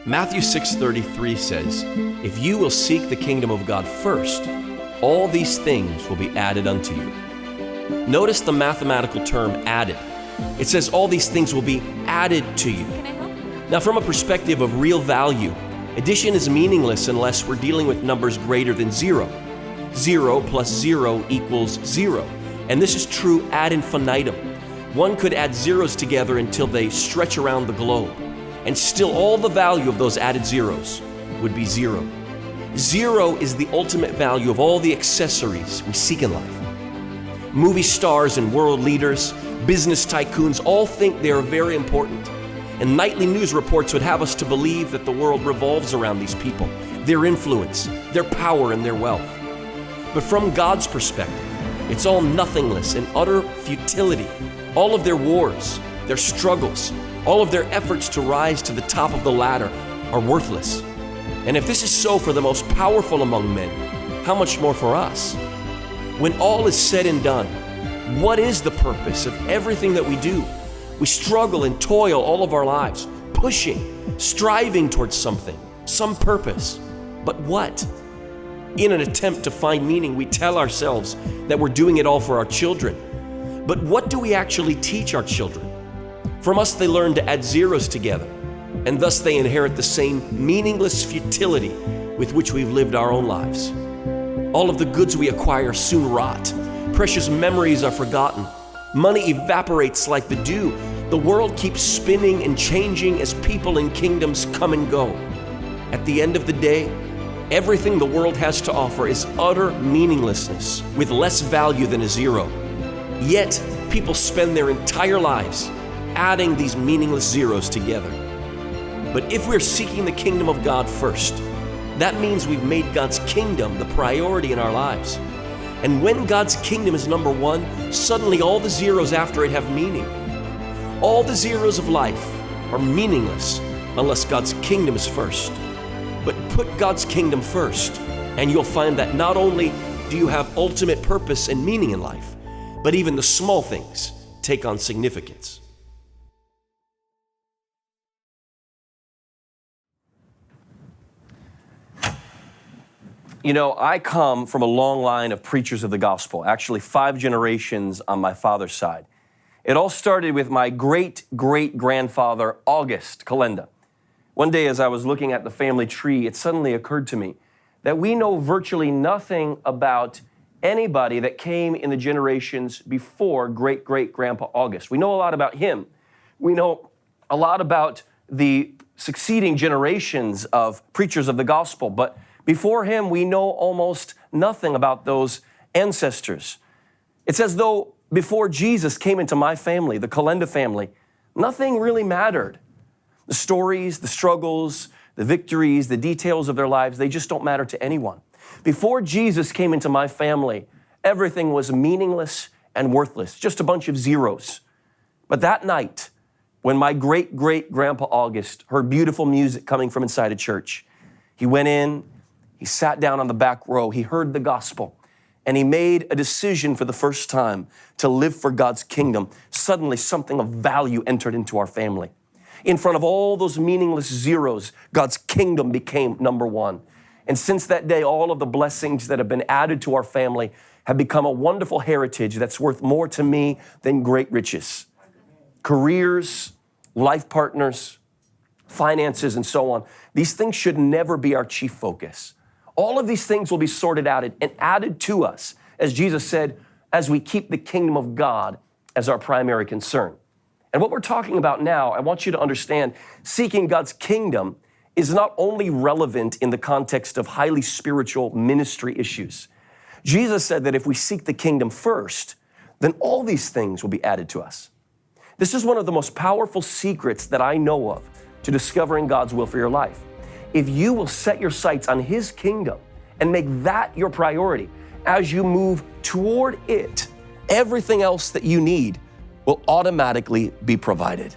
Matthew 6:33 says, "If you will seek the kingdom of God first, all these things will be added unto you." Notice the mathematical term added. It says all these things will be added to you. Now, from a perspective of real value, addition is meaningless unless we're dealing with numbers greater than zero. 0 plus 0 equals 0. And this is true ad infinitum. One could add zeros together until they stretch around the globe, and still all the value of those added zeros would be zero. Zero is the ultimate value of all the accessories we seek in life. Movie stars and world leaders, business tycoons all think they are very important. And nightly news reports would have us to believe that the world revolves around these people, their influence, their power, and their wealth. But from God's perspective, it's all nothingness and utter futility. All of their wars, their struggles, all of their efforts to rise to the top of the ladder are worthless. And if this is so for the most powerful among men, how much more for us? When all is said and done, what is the purpose of everything that we do? We struggle and toil all of our lives, pushing, striving towards something, some purpose. But what? In an attempt to find meaning, we tell ourselves that we're doing it all for our children. But what do we actually teach our children? From us, they learn to add zeros together, and thus they inherit the same meaningless futility with which we've lived our own lives. All of the goods we acquire soon rot. Precious memories are forgotten. Money evaporates like the dew. The world keeps spinning and changing as people and kingdoms come and go. At the end of the day, everything the world has to offer is utter meaninglessness with less value than a zero. Yet, people spend their entire lives adding these meaningless zeros together. But if we're seeking the kingdom of God first, that means we've made God's kingdom the priority in our lives. And when God's kingdom is number one, suddenly all the zeros after it have meaning. All the zeros of life are meaningless unless God's kingdom is first. But put God's kingdom first, and you'll find that not only do you have ultimate purpose and meaning in life, but even the small things take on significance. You know, I come from a long line of preachers of the gospel, actually 5 generations on my father's side. It all started with my great-great-grandfather, August Kolenda. One day as I was looking at the family tree, it suddenly occurred to me that we know virtually nothing about anybody that came in the generations before great-great-grandpa August. We know a lot about him. We know a lot about the succeeding generations of preachers of the gospel, but before him, we know almost nothing about those ancestors. It's as though before Jesus came into my family, the Kolenda family, nothing really mattered. The stories, the struggles, the victories, the details of their lives, they just don't matter to anyone. Before Jesus came into my family, everything was meaningless and worthless, just a bunch of zeros. But that night, when my great-great-grandpa August heard beautiful music coming from inside a church, he went in, he sat down on the back row, he heard the gospel, and he made a decision for the first time to live for God's kingdom. Suddenly, something of value entered into our family. In front of all those meaningless zeros, God's kingdom became number one. And since that day, all of the blessings that have been added to our family have become a wonderful heritage that's worth more to me than great riches. Careers, life partners, finances, and so on. These things should never be our chief focus. All of these things will be sorted out and added to us, as Jesus said, as we keep the kingdom of God as our primary concern. And what we're talking about now, I want you to understand, seeking God's kingdom is not only relevant in the context of highly spiritual ministry issues. Jesus said that if we seek the kingdom first, then all these things will be added to us. This is one of the most powerful secrets that I know of to discovering God's will for your life. If you will set your sights on His kingdom and make that your priority, as you move toward it, everything else that you need will automatically be provided.